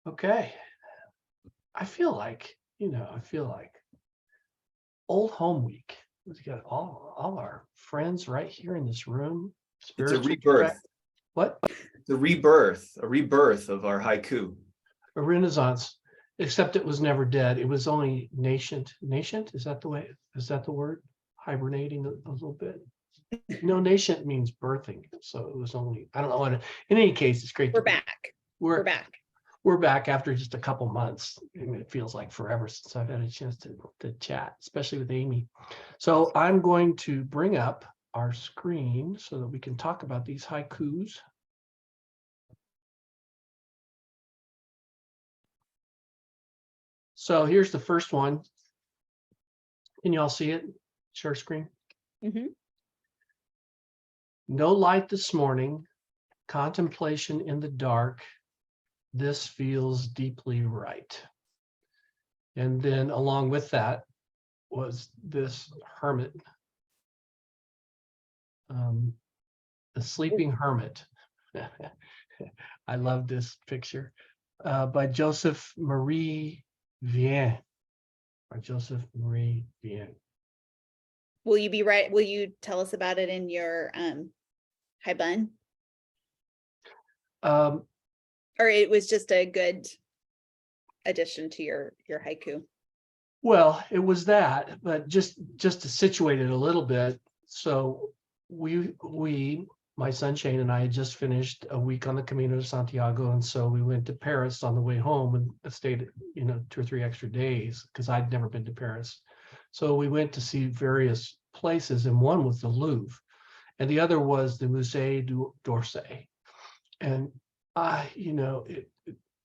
Okay. I feel like, old home week. We've got all our friends right here in this room. It's a Spiritual rebirth. What? A rebirth of our haiku. A renaissance, except it was never dead. It was only nascent. Nascent? Is that the word? Hibernating a little bit. No, nascent means birthing. So it was only, I don't know what, in any case, it's great. We're back. We're back. We're back after just a couple months. I mean, it feels like forever since I've had a chance to chat, especially with Amy. So I'm going to bring up our screen so that we can talk about these haikus. So here's the first one. Can you all see it? Share screen. Mm-hmm. No light this morning, contemplation in the dark. This feels deeply right. And then along with that was this hermit, the sleeping hermit. I love this picture by Joseph Marie Vien. Will you be right? Will you tell us about it in your Hi Bun? Or it was just a good addition to your haiku? Well, it was that, but just to situate it a little bit. So we, my son Shane and I had just finished a week on the Camino de Santiago, and so we went to Paris on the way home and stayed, 2 or 3 extra days because I'd never been to Paris. So we went to see various places, and one was the Louvre, and the other was the Musée d'Orsay. And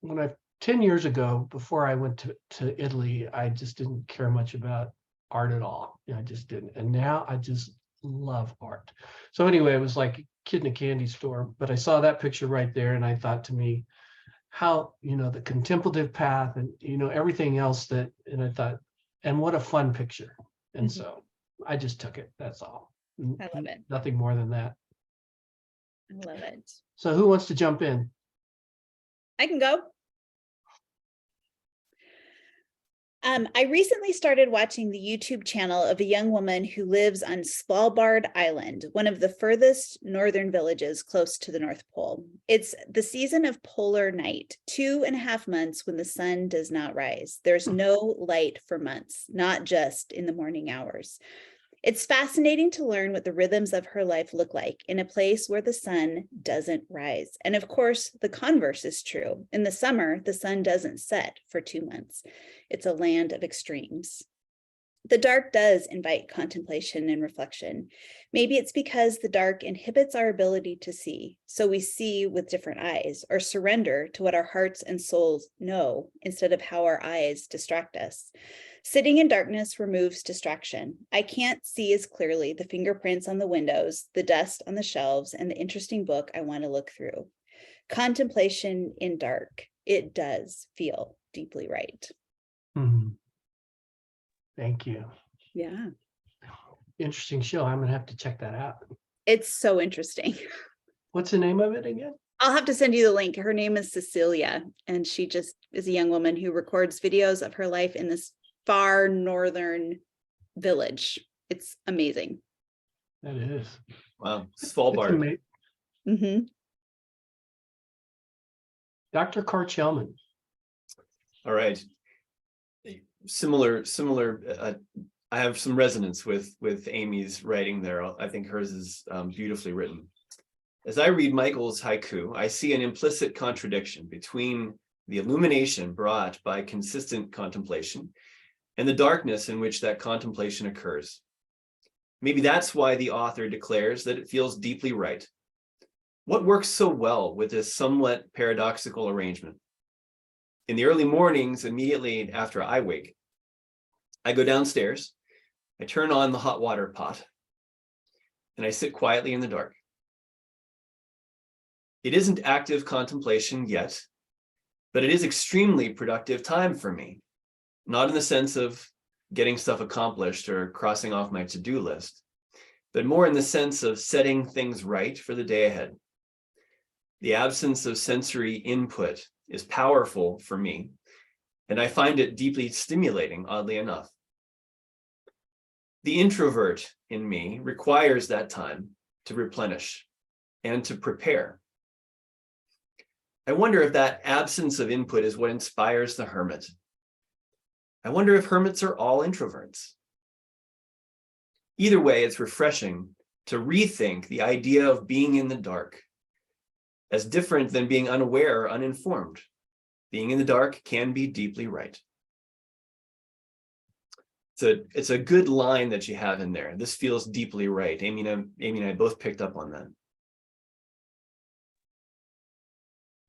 when 10 years ago, before I went to Italy, I just didn't care much about art at all. I just didn't. And now I just love art. So anyway, it was like a kid in a candy store, but I saw that picture right there and I thought to me, how, the contemplative path and, everything else and I thought, and what a fun picture. And so I just took it. That's all. I love it. Nothing more than that. I love it. So who wants to jump in? I can go. I recently started watching the YouTube channel of a young woman who lives on Svalbard Island, one of the furthest northern villages close to the North Pole. It's the season of polar night, 2.5 months when the sun does not rise. There's no light for months, not just in the morning hours. It's fascinating to learn what the rhythms of her life look like in a place where the sun doesn't rise. And of course, the converse is true. In the summer, the sun doesn't set for 2 months. It's a land of extremes. The dark does invite contemplation and reflection. Maybe it's because the dark inhibits our ability to see, so we see with different eyes or surrender to what our hearts and souls know instead of how our eyes distract us. Sitting in darkness removes distraction. I can't see as clearly the fingerprints on the windows, the dust on the shelves, and the interesting book I want to look through. Contemplation in dark, it does feel deeply right. Mm-hmm. Thank you. Yeah. Interesting show. I'm going to have to check that out. It's so interesting. What's the name of it again? I'll have to send you the link. Her name is Cecilia, and she just is a young woman who records videos of her life in this far northern village. It's amazing. That is. Wow. Svalbard. Mm-hmm. Dr. Karchelman. All right. Similar. I have some resonance with Amy's writing there. I think hers is beautifully written. As I read Michael's haiku, I see an implicit contradiction between the illumination brought by consistent contemplation and the darkness in which that contemplation occurs. Maybe that's why the author declares that it feels deeply right. What works so well with this somewhat paradoxical arrangement? In the early mornings, immediately after I wake, I go downstairs, I turn on the hot water pot, and I sit quietly in the dark. It isn't active contemplation yet, but it is extremely productive time for me. Not in the sense of getting stuff accomplished or crossing off my to-do list, but more in the sense of setting things right for the day ahead. The absence of sensory input is powerful for me, and I find it deeply stimulating, oddly enough. The introvert in me requires that time to replenish and to prepare. I wonder if that absence of input is what inspires the hermit. I wonder if hermits are all introverts. Either way, it's refreshing to rethink the idea of being in the dark as different than being unaware or uninformed. Being in the dark can be deeply right. It's a good line that you have in there. This feels deeply right. Amy and I both picked up on that.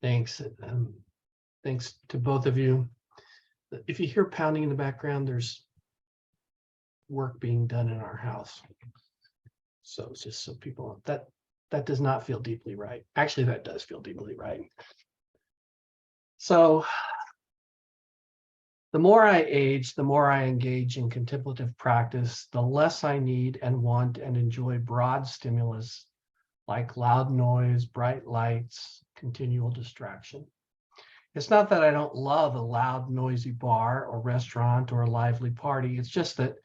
Thanks. Thanks to both of you. If you hear pounding in the background, there's work being done in our house. So it's just so people that does not feel deeply right. Actually, that does feel deeply right. So the more I age, the more I engage in contemplative practice, the less I need and want and enjoy broad stimulus like loud noise, bright lights, continual distraction. It's not that I don't love a loud, noisy bar or restaurant or a lively party. It's just that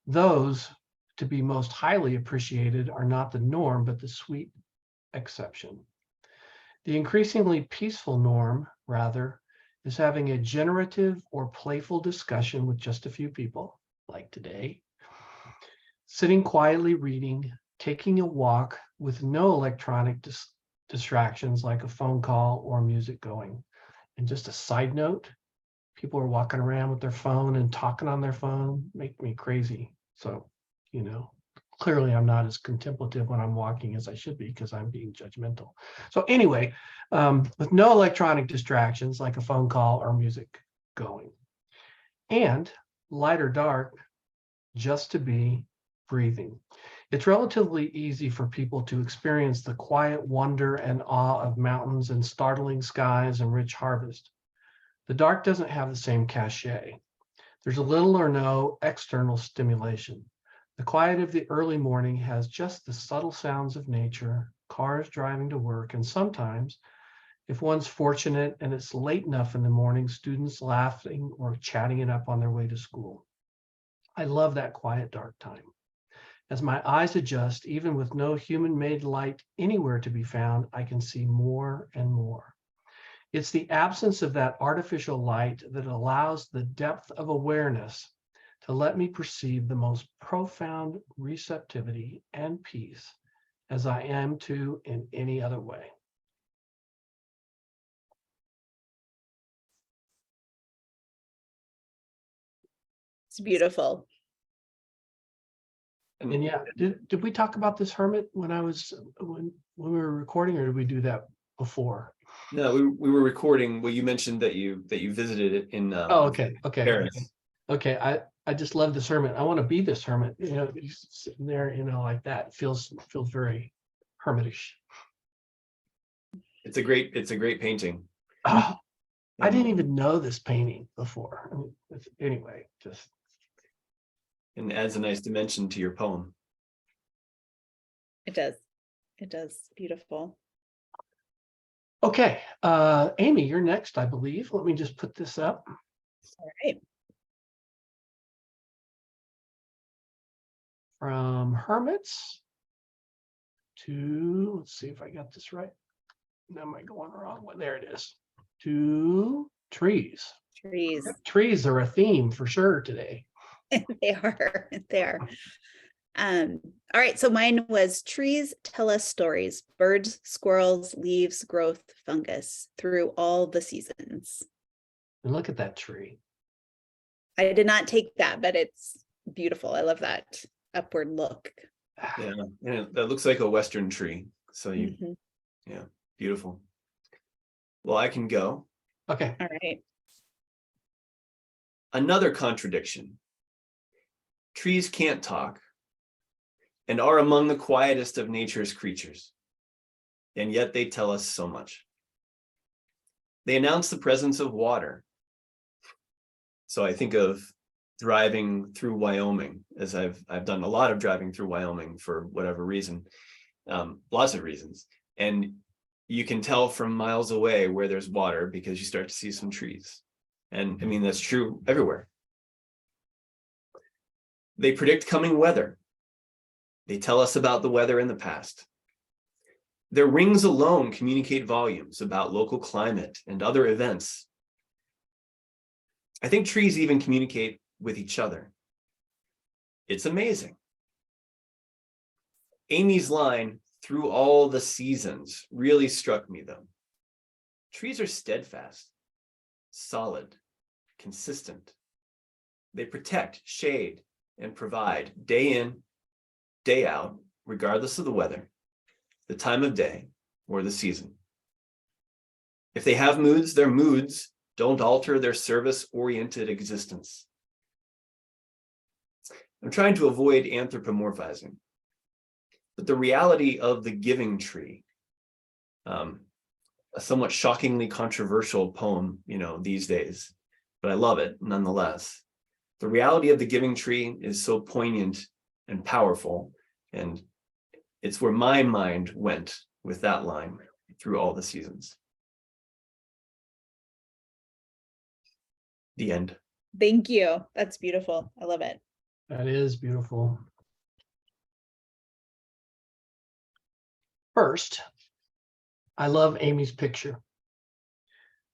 those to be most highly appreciated are not the norm, but the sweet exception. The increasingly peaceful norm, rather, is having a generative or playful discussion with just a few people, like today, sitting quietly reading, taking a walk with no electronic distractions like a phone call or music going. And just a side note, people are walking around with their phone and talking on their phone, make me crazy. So, clearly I'm not as contemplative when I'm walking as I should be because I'm being judgmental. So anyway, with no electronic distractions like a phone call or music going. And light or dark, just to be breathing. It's relatively easy for people to experience the quiet wonder and awe of mountains and startling skies and rich harvest. The dark doesn't have the same cachet. There's a little or no external stimulation. The quiet of the early morning has just the subtle sounds of nature, cars driving to work, and sometimes, if one's fortunate and it's late enough in the morning, students laughing or chatting it up on their way to school. I love that quiet, dark time. As my eyes adjust, even with no human-made light anywhere to be found, I can see more and more. It's the absence of that artificial light that allows the depth of awareness to let me perceive the most profound receptivity and peace as I am to in any other way. It's beautiful. And yeah, did we talk about this hermit when we were recording, or did we do that before? No, we were recording. Well, you mentioned that you visited it in Okay. Paris. Okay. I just love this hermit. I want to be this hermit. He's sitting there, like that. It feels very hermitish. It's a great painting. Oh, I didn't even know this painting before. Anyway, just. And adds a nice dimension to your poem. It does. It does. Beautiful. Okay, Amy, you're next, I believe. Let me just put this up. All right. From hermits to, let's see if I got this right. Am I going the wrong way? There it is. To trees. Trees. Trees are a theme for sure today. They are. They are. All right. So mine was trees tell us stories, birds, squirrels, leaves, growth, fungus through all the seasons. And look at that tree. I did not take that, but it's beautiful. I love that upward look. Yeah, that looks like a Western tree. So yeah, beautiful. Well, I can go. Okay. All right. Another contradiction. Trees can't talk and are among the quietest of nature's creatures, and yet they tell us so much. They announce the presence of water. So I think of driving through Wyoming, as I've done a lot of driving through Wyoming for whatever reason, lots of reasons. And you can tell from miles away where there's water because you start to see some trees. And I mean, that's true everywhere. They predict coming weather. They tell us about the weather in the past. Their rings alone communicate volumes about local climate and other events. I think trees even communicate with each other. It's amazing. Amy's line, "through all the seasons," really struck me though. Trees are steadfast, solid, consistent. They protect, shade, and provide day in, day out, regardless of the weather, the time of day, or the season. If they have moods, their moods don't alter their service-oriented existence. I'm trying to avoid anthropomorphizing, but the reality of the giving tree, a somewhat shockingly controversial poem, these days, but I love it nonetheless. The reality of the giving tree is so poignant and powerful, and it's where my mind went with that line, "through all the seasons." The end. Thank you. That's beautiful. I love it. That is beautiful. First, I love Amy's picture.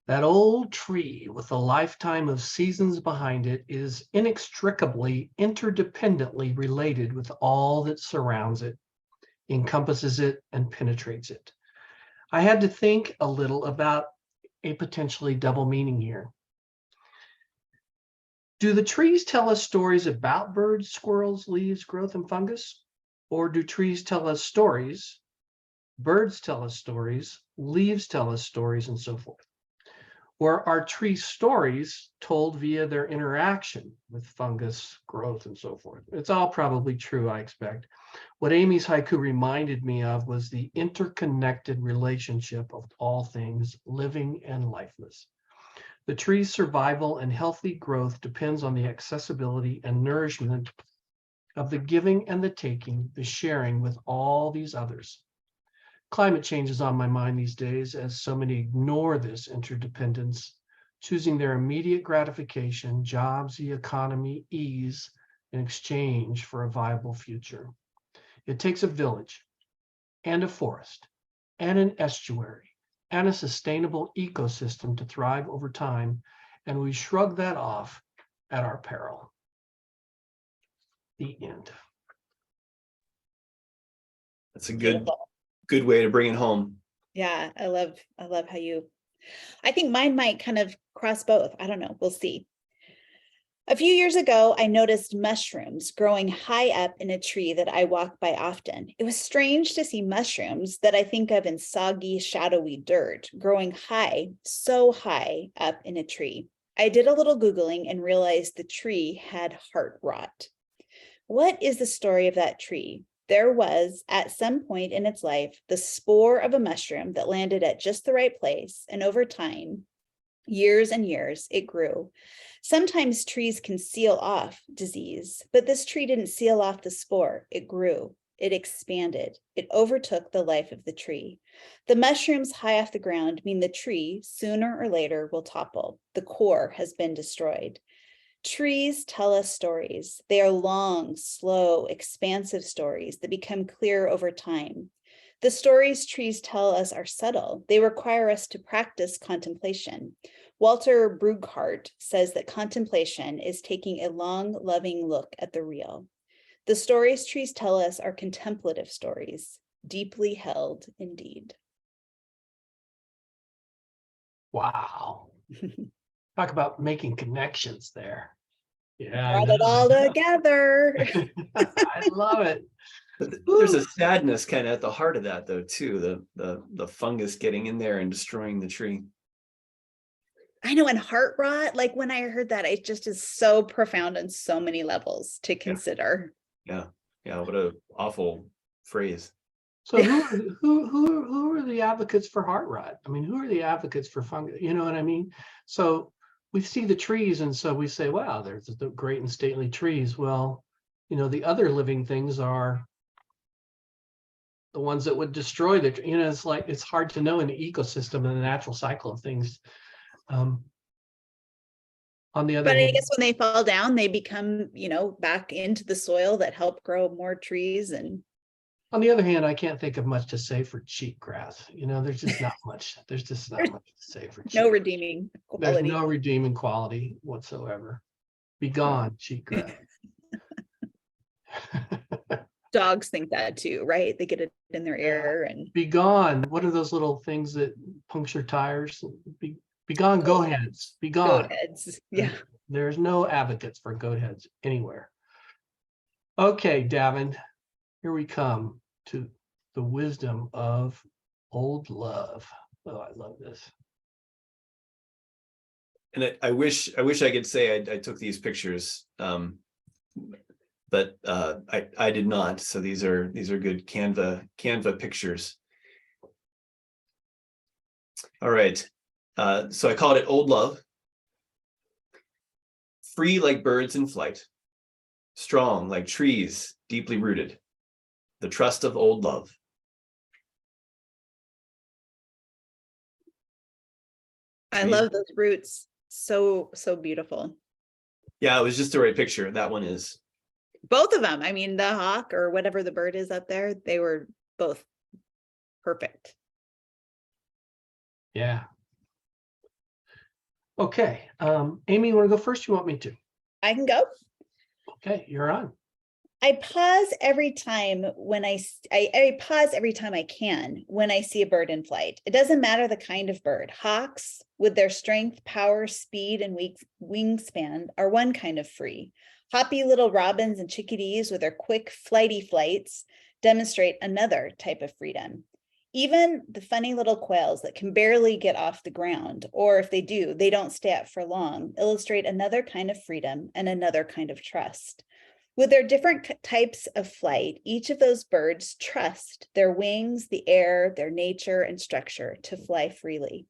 That old tree with a lifetime of seasons behind it is inextricably, interdependently related with all that surrounds it, encompasses it, and penetrates it. I had to think a little about a potentially double meaning here. Do the trees tell us stories about birds, squirrels, leaves, growth, and fungus? Or do trees tell us stories? Birds tell us stories, leaves tell us stories, and so forth. Or are tree stories told via their interaction with fungus, growth, and so forth? It's all probably true, I expect. What Amy's haiku reminded me of was the interconnected relationship of all things living and lifeless. The tree's survival and healthy growth depends on the accessibility and nourishment of the giving and the taking, the sharing with all these others. Climate change is on my mind these days as so many ignore this interdependence, choosing their immediate gratification, jobs, the economy, ease, in exchange for a viable future. It takes a village and a forest and an estuary and a sustainable ecosystem to thrive over time, and we shrug that off at our peril. The end. That's a good way to bring it home. Yeah, I love how I think mine might kind of cross both. I don't know. We'll see. A few years ago, I noticed mushrooms growing high up in a tree that I walk by often. It was strange to see mushrooms that I think of in soggy, shadowy dirt growing high, so high up in a tree. I did a little Googling and realized the tree had heart rot. What is the story of that tree? There was, at some point in its life, the spore of a mushroom that landed at just the right place, and over time, years and years, it grew. Sometimes trees can seal off disease, but this tree didn't seal off the spore. It grew, it expanded, it overtook the life of the tree. The mushrooms high off the ground mean the tree, sooner or later, will topple. The core has been destroyed. Trees tell us stories. They are long, slow, expansive stories that become clear over time. The stories trees tell us are subtle. They require us to practice contemplation. Walter Brueghardt says that contemplation is taking a long, loving look at the real. The stories trees tell us are contemplative stories, deeply held indeed. Wow. Talk about making connections there. Yeah, Brought it all together. I love it. But there's a sadness kind of at the heart of that, though, too. The fungus getting in there and destroying the tree. I know, and heart rot, like when I heard that, it just is so profound on so many levels to consider. Yeah, what a awful phrase. So who are the advocates for heart rot? I mean, who are the advocates for fungus? You know what I mean? So we see the trees, and so we say, wow, there's the great and stately trees. Well, the other living things are the ones that would destroy it's like, it's hard to know in the ecosystem and the natural cycle of things. On the other But I hand, guess when they fall down, they become, back into the soil that help grow more trees. And I can't think of much to say for cheatgrass. There's just not much. There's just not much to say for no cheatgrass. redeeming There's quality. no redeeming quality whatsoever. Be gone, cheatgrass. Dogs think that too, right? They get it in their ear and Be gone. What are those little things that puncture tires? Be gone, go heads. Be gone. goat heads. Yeah. There's no advocates for goat heads anywhere. Okay, Davin, here we come to the wisdom of old love. Oh, I love this. And I wish I could say I took these pictures, but I did not. So these are good Canva pictures. All right. So I called it Old Love. Free like birds in flight, strong like trees deeply rooted, the trust of old love. I love those roots. So beautiful. Yeah, it was just the right picture. That one is. Both of them. I mean, the hawk or whatever the bird is up there, they were both perfect. Yeah. Okay. Amy, you want to go first? You want me to? I can go. Okay, you're on. I pause every time when I pause every time I can when I see a bird in flight. It doesn't matter the kind of bird. Hawks, with their strength, power, speed, and wingspan, are one kind of free. Hoppy little robins and chickadees with their quick, flighty flights demonstrate another type of freedom. Even the funny little quails that can barely get off the ground, or if they do, they don't stay up for long, illustrate another kind of freedom and another kind of trust. With their different types of flight, each of those birds trust their wings, the air, their nature and structure to fly freely.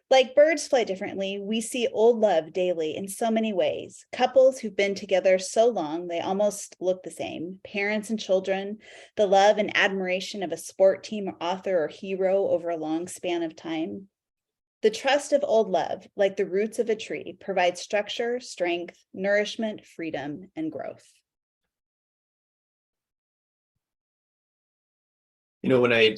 Like birds fly differently, we see old love daily in so many ways. Couples who've been together so long, they almost look the same. Parents and children, the love and admiration of a sport team or author or hero over a long span of time. The trust of old love, like the roots of a tree, provides structure, strength, nourishment, freedom, and growth. When I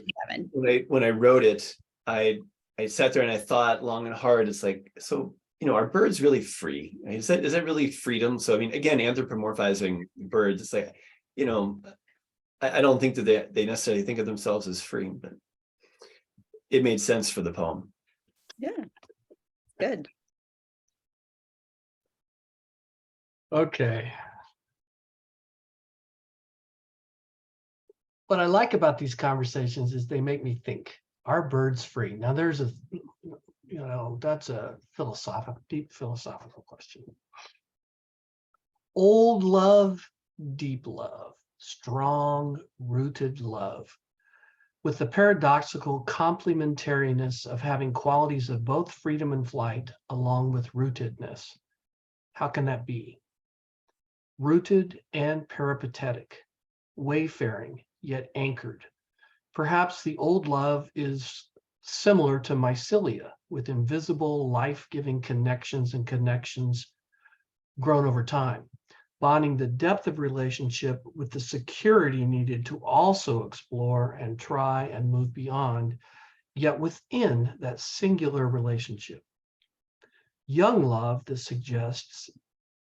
wrote it, I sat there and I thought long and hard. It's like, so, are birds really free? Is that really freedom? So, I mean, again, anthropomorphizing birds, it's like, I don't think that they necessarily think of themselves as free, but it made sense for the poem. Yeah, good. Okay. What I like about these conversations is they make me think, are birds free? Now there's that's a deep philosophical question. Old love, deep love, strong rooted love, with the paradoxical complementariness of having qualities of both freedom and flight along with rootedness. How can that be? Rooted and peripatetic, wayfaring, yet anchored. Perhaps the old love is similar to mycelia, with invisible, life-giving connections grown over time, bonding the depth of relationship with the security needed to also explore and try and move beyond, yet within that singular relationship. Young love, this suggests,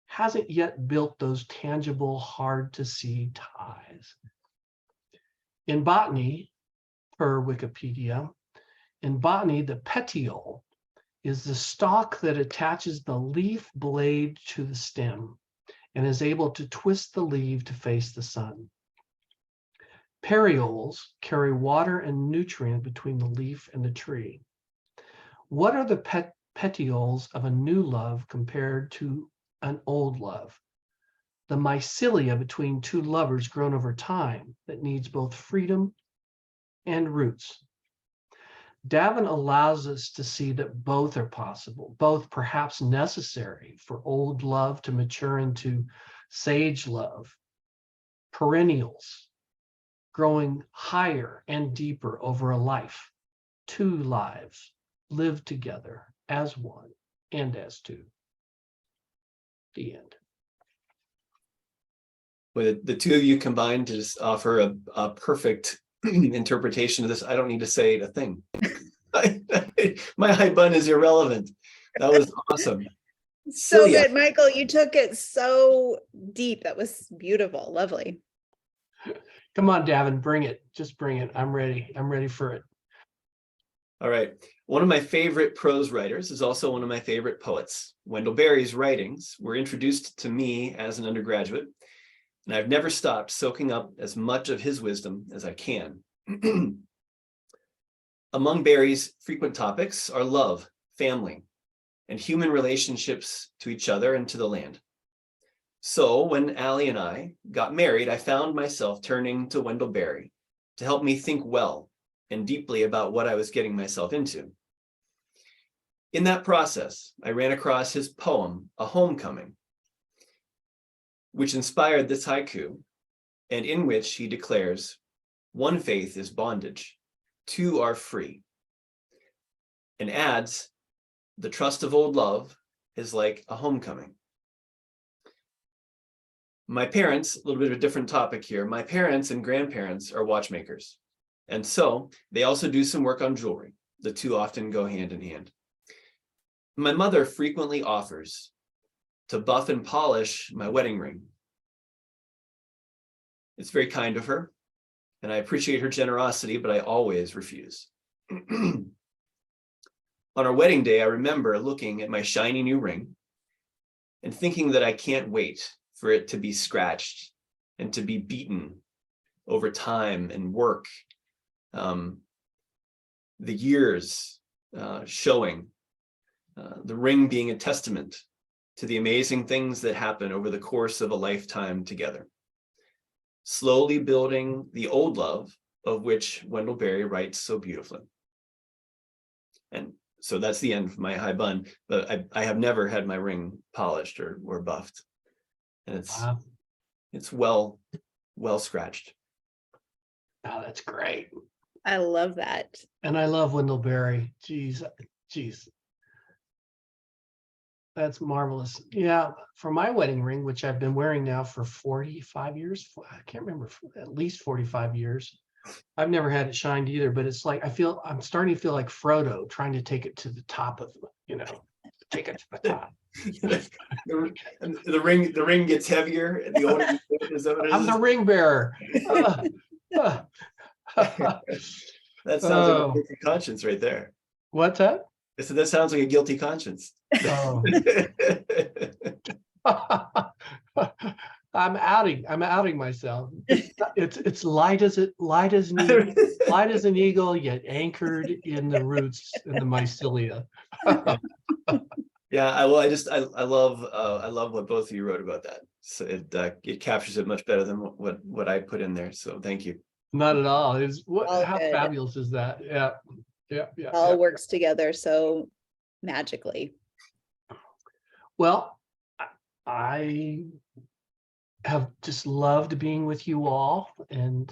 hasn't yet built those tangible, hard-to-see ties. In botany, per Wikipedia, the petiole is the stalk that attaches the leaf blade to the stem and is able to twist the leaf to face the sun. Perioles carry water and nutrient between the leaf and the tree. What are the petioles of a new love compared to an old love? The mycelia between two lovers grown over time that needs both freedom and roots. Davin allows us to see that both are possible, both perhaps necessary for old love to mature into sage love, perennials, growing higher and deeper over a life. Two lives live together as one and as two. The end. With the two of you combined to just offer a perfect interpretation of this, I don't need to say a thing. My high bun is irrelevant. That was awesome. So Celia. good, Michael. You took it so deep. That was beautiful. Lovely. Come on, Davin, bring it. Just bring it. I'm ready. I'm ready for it. All right. One of my favorite prose writers is also one of my favorite poets. Wendell Berry's writings were introduced to me as an undergraduate, and I've never stopped soaking up as much of his wisdom as I can. Among Berry's frequent topics are love, family, and human relationships to each other and to the land. So when Allie and I got married, I found myself turning to Wendell Berry to help me think well and deeply about what I was getting myself into. In that process, I ran across his poem, A Homecoming, which inspired this haiku, and in which he declares, "One faith is bondage, two are free," and adds, "The trust of old love is like a homecoming." My parents, a little bit of a different topic here, my parents and grandparents are watchmakers, and so they also do some work on jewelry. The two often go hand in hand. My mother frequently offers to buff and polish my wedding ring. It's very kind of her, and I appreciate her generosity, but I always refuse. On our wedding day, I remember looking at my shiny new ring and thinking that I can't wait for it to be scratched and to be beaten over time and work. The years showing, the ring being a testament to the amazing things that happen over the course of a lifetime together. Slowly building the old love of which Wendell Berry writes so beautifully. And so that's the end of my high bun, but I have never had my ring polished or buffed. And it's well scratched. Oh, that's great. I love that. And I love Wendell Berry. Geez. That's marvelous. Yeah, for my wedding ring, which I've been wearing now for 45 years, I can't remember, at least 45 years. I've never had it shined either, but it's like, I'm starting to feel like Frodo trying to take it to the top of, take it to the top. The ring gets heavier and the older you get, is that what it is? I'm the ring bearer. That sounds like a guilty conscience right there. What's that? I said that sounds like a guilty conscience. Oh. I'm outing myself. It's light as an eagle, yet anchored in the roots in the mycelia. Yeah, I love what both of you wrote about that. So it captures it much better than what I put in there. So thank you. Not at all. How good. fabulous is that? Yeah. All works together so magically. Well, I have just loved being with you all, and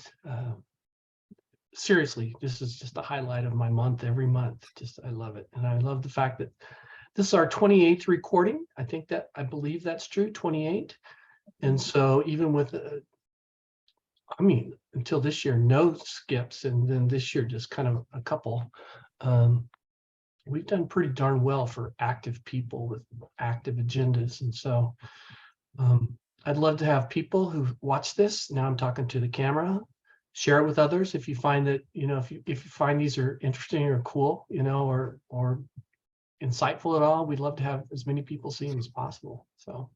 seriously, this is just a highlight of my month every month. I love it, and I love the fact that this is our 28th recording. I believe that's true, 28. And so even with until this year, no skips, and then this year just kind of a couple. We've done pretty darn well for active people with active agendas, and so I'd love to have people who watch this. Now I'm talking to the camera. Share it with others if you find that if you find these are interesting or cool, or insightful at all. We'd love to have as many people see them as possible. So,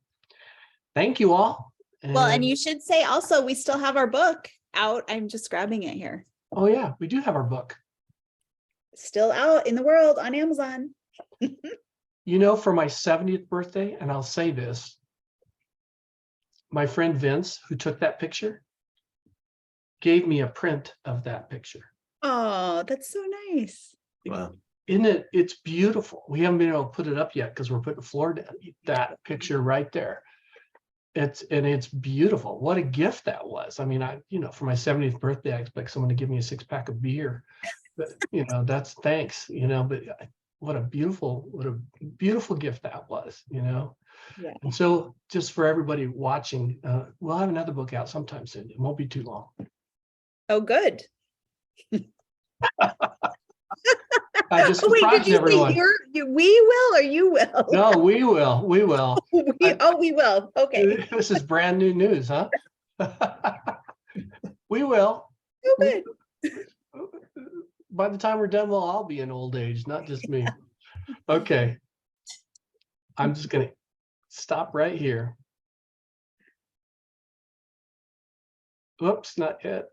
thank you all. Well, and you should say also, we still have our book out. I'm just grabbing it here. Oh yeah, we do have our book. Still out in the world on Amazon. For my 70th birthday, and I'll say this, my friend Vince, who took that picture, gave me a print of that picture. Oh, that's so nice. Wow. Isn't it? It's beautiful. We haven't been able to put it up yet because we're putting the floor down. That picture right there. it's beautiful. What a gift that was. I mean, for my 70th birthday, I expect someone to give me a 6-pack of beer. But, that's thanks, but what a beautiful gift that was, Yeah. And so just for everybody watching, we'll have another book out sometime soon. It won't be too long. Oh, good. I just Oh, wait, did surprised you everyone. say we will or you will? No, we will. We will. We will. Okay. This is brand new news, huh? We will. Oh, good. By the time we're done, we'll all be in old age, not just me. Okay. I'm just going to stop right here. Whoops, not yet.